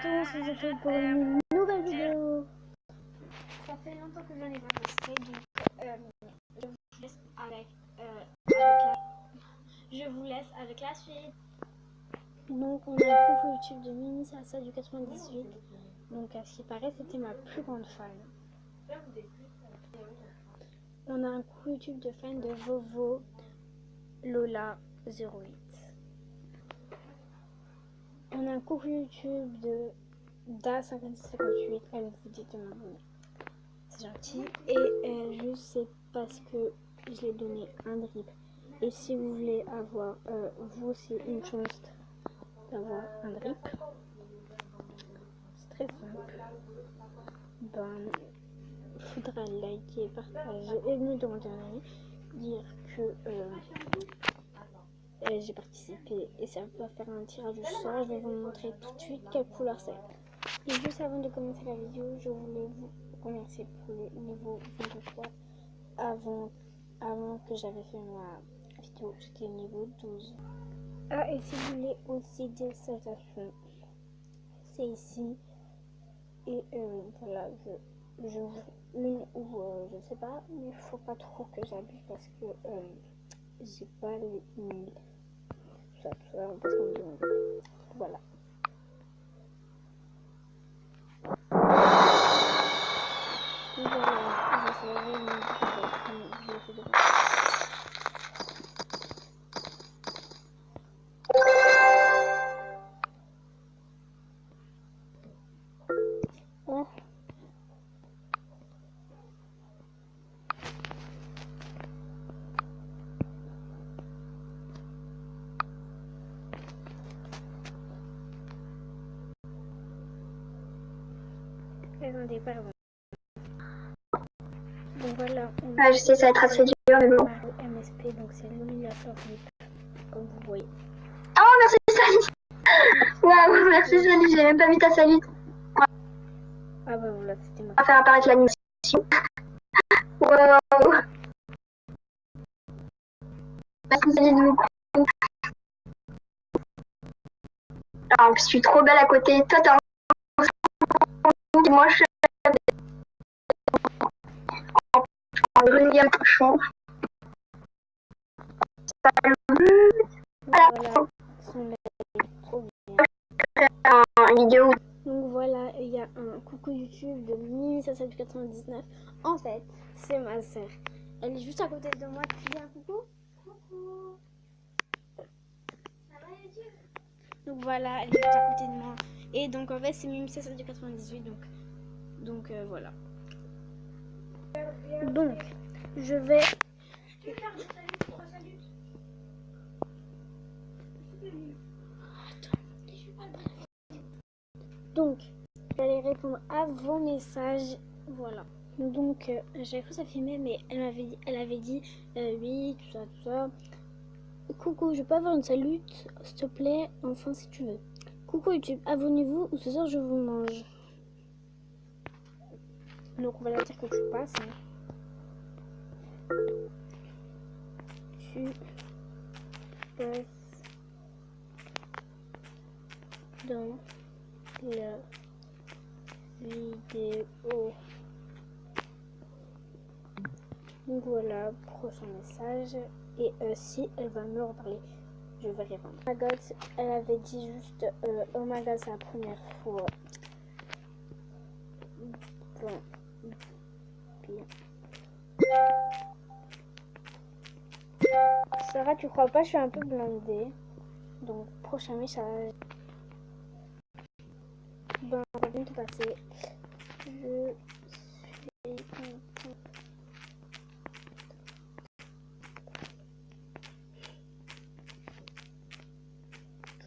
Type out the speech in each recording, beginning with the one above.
tout, on se retrouve pour une nouvelle vidéo. Ça fait longtemps que je n'ai pas posté, donc je vous laisse avec la suite. Donc on a un coucou YouTube de Mimi Sassa du 98. Donc à ce qui paraît c'était ma plus grande fan. On a un coucou YouTube de fan de Vovo Lola 08. On a un coucou YouTube de Da5658, elle vous dit de m'abonner. C'est gentil. Et juste c'est parce que je l'ai donné un drip. Et si vous voulez avoir vous aussi une chance d'avoir un drip, c'est très simple. Ben, il faudra liker, partager et me demander un avis, dire que j'ai participé et ça va faire un tirage au sort. Je vais vous montrer tout de suite quelle couleur c'est. Et juste avant de commencer la vidéo, je voulais vous remercier pour le niveau 23. Avant que j'avais fait ma vidéo, j'étais au niveau 12. Ah, et si vous voulez aussi des salutations, c'est ici. Et voilà, je une ou je sais pas, mais il faut pas trop que j'abuse parce que j'ai pas les 1000. Tout ça, parce qu'on me demande. Voilà. Et voilà, j'essaierai de Attendez, pardon. Donc voilà. Je sais, ça va être assez dur, mais bon. MSP, donc c'est l'illuminateur VIP, comme vous voyez. Oh, merci Salut. Waouh, merci Salut, j'ai même pas vu ta salut. Ah bah voilà, c'était ma... On va faire apparaître l'animation. Waouh. Merci Salut de beaucoup. Alors, je suis trop belle à côté. Toi, t'as un... Moi, je suis en Grunième Cochon. Salut. Voilà, trop bien. Une vidéo. Donc voilà, il y a un coucou YouTube de Mimi Sassa du 99. En fait, c'est ma sœur. Elle est juste à côté de moi. Tu dis un coucou? Coucou. Donc voilà, elle est juste à côté de moi. Et donc en fait, c'est Mimi Sassa du 98. Donc voilà. Donc, je vais... Donc, j'allais répondre à vos messages. Voilà. Donc, j'avais cru ça filmer, mais elle avait dit oui, tout ça. Coucou, je peux avoir une salute, s'il te plaît, enfin si tu veux. Coucou YouTube, abonnez-vous ou ce soir je vous mange. Donc, on va la dire que tu passes. Hein. Tu passes dans la vidéo. Donc voilà, prochain message. Et si elle va me reparler, je vais répondre. Oh my god, elle avait dit juste oh my god, c'est la première fois. Bon, bien. Sarah, tu crois pas, je suis un peu blindée. Donc, prochain message. Ben, on va bientôt passer. Je suis contente.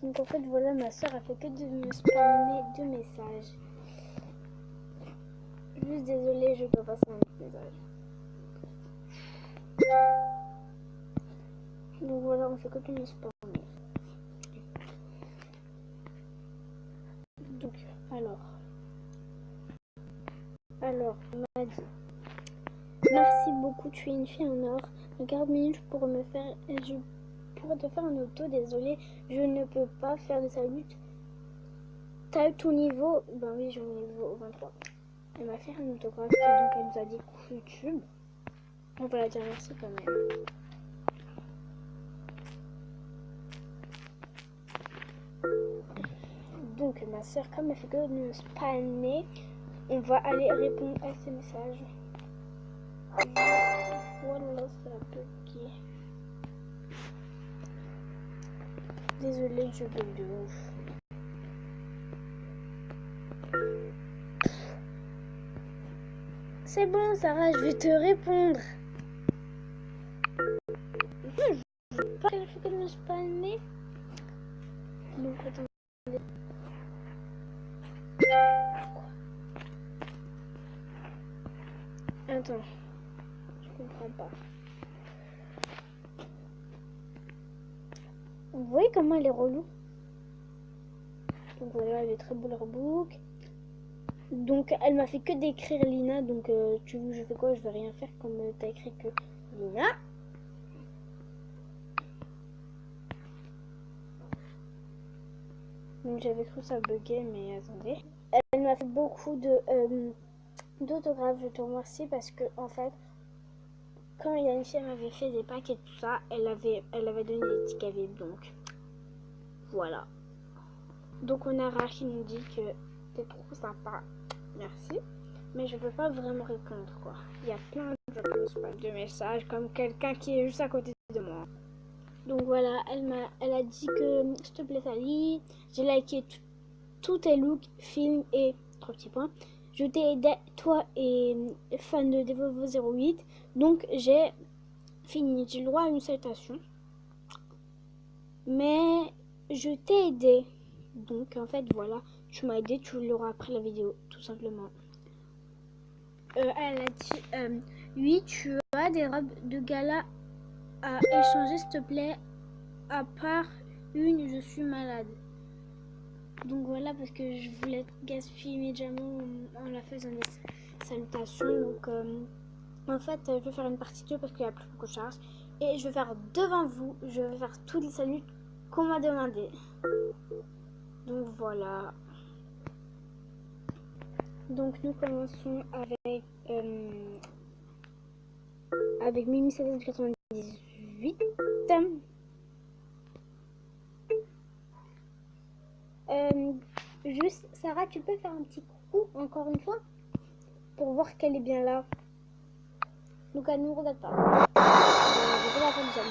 Donc, en fait, voilà, ma soeur a fait que de me spammer 2 messages. Juste désolée, je peux passer un autre message. Donc voilà, on fait que de me spammer. Donc, alors, on m'a dit merci beaucoup, tu es une fille en or. Dans 40 minutes, je pourrais te faire un auto. Désolée, je ne peux pas faire de salut. t'as eu ton niveau? Ben oui, j'en ai niveau 23. Elle m'a fait un autographe, donc elle nous a dit YouTube. On va la dire merci quand même. Donc ma soeur, comme elle fait que de nous spammer, on va aller répondre à ces messages. Voilà, ça a bloqué. Désolée, je bug de ouf. C'est bon, Sarah, je vais te répondre. Je veux pas qu'elle fait que de me spammer. Donc attends. Attends, je comprends pas. Vous voyez comment elle est relou? Donc voilà, elle est très beau leur book. Donc elle m'a fait que d'écrire Lina. Donc tu veux je fais quoi? Je vais rien faire comme t'as écrit que Lina. Donc j'avais cru ça buguer, mais attendez. Elle m'a fait beaucoup d'autographes. Je te remercie parce que en fait, quand il y a une fille m'avait fait des paquets et tout ça, elle avait donné des tickets VIP. Donc voilà. Donc on a Ra qui nous dit que t'es trop sympa. Merci. Mais je peux pas vraiment répondre quoi. Il y a plein de messages comme quelqu'un qui est juste à côté de moi. Donc voilà, elle a dit que s'il te plaît Sally, j'ai liké tous tes looks, films et 3 petits points. Je t'ai aidé, toi et fan de Devovo 08. Donc j'ai fini, j'ai le droit à une citation. Mais je t'ai aidé. Donc en fait voilà, tu m'as aidé, tu l'auras après la vidéo, tout simplement. Elle a dit oui, tu as des robes de gala à échanger s'il te plaît. À part une, je suis malade. Donc voilà, parce que je voulais gaspiller mes diamants en la faisant des salutations. Donc en fait, je vais faire une partie 2 parce qu'il n'y a plus beaucoup de charge. Et je vais faire devant vous, je vais faire tous les saluts qu'on m'a demandé. Donc voilà. Donc nous commençons avec Mimi 798. Juste, Sarah, tu peux faire un petit coucou encore une fois pour voir qu'elle est bien là. Donc elle ne nous regarde pas. Je vais la faire déjà.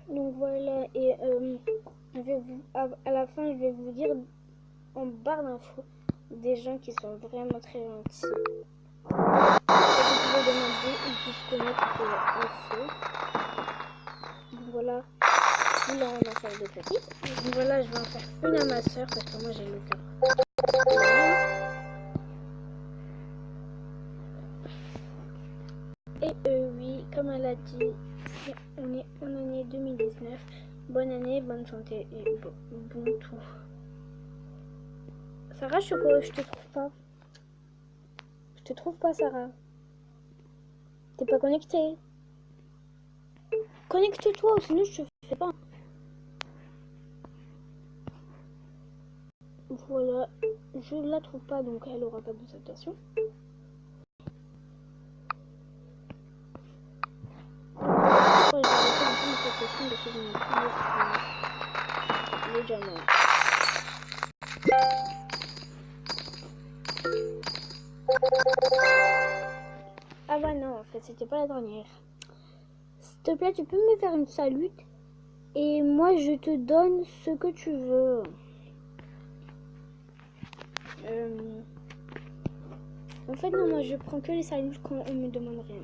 Donc voilà, et à la fin, je vais vous dire en barre d'infos des gens qui sont vraiment très gentils. Et vous pouvez demander, ils peuvent connaître des infos. Donc voilà, là on va faire des petites. Donc voilà, je vais en faire une à ma soeur parce que moi j'ai le cœur. Et oui, comme elle a dit, on est en année 2019. Bonne année, bonne santé et bon tout. Sarah, je te trouve pas. Je te trouve pas, Sarah. T'es pas connectée. Connecte-toi, sinon je te fais pas. Voilà, je la trouve pas, donc elle aura pas de salutation. Je vais arrêter un peu cette question parce que je n'ai plus les diamants. Ah bah non, en fait, c'était pas la dernière. S'il te plaît, tu peux me faire une salute et moi je te donne ce que tu veux. En fait, non, moi je prends que les saluts quand on me demande rien.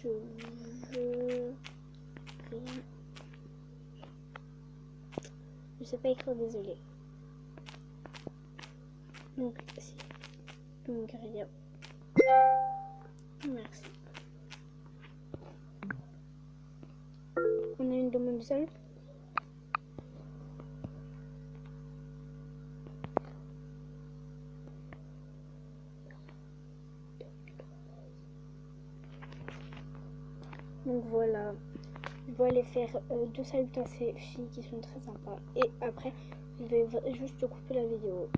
Je veux rien. Je sais pas écrire, désolé. Donc, si. Donc, rien. Merci. On a une demande de salut. Donc voilà, je vais aller faire 2 salutations filles qui sont très sympas. Et après, je vais juste couper la vidéo.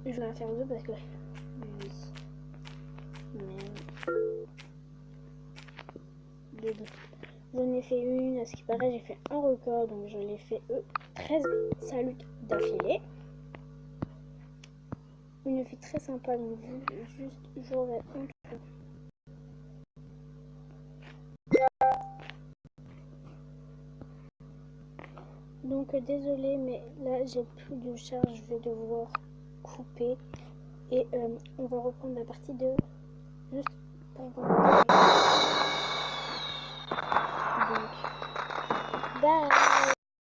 Je vais en faire 2 parce que... Oui. Mais... J'en ai fait une, à ce qui paraît, j'ai fait un record. Donc je l'ai fait 13 salutes d'affilée. Une fille très sympa, donc juste j'aurais un truc. Donc désolé, mais là j'ai plus de charge, je vais devoir couper et on va reprendre la partie 2 juste pour vous. Donc bye.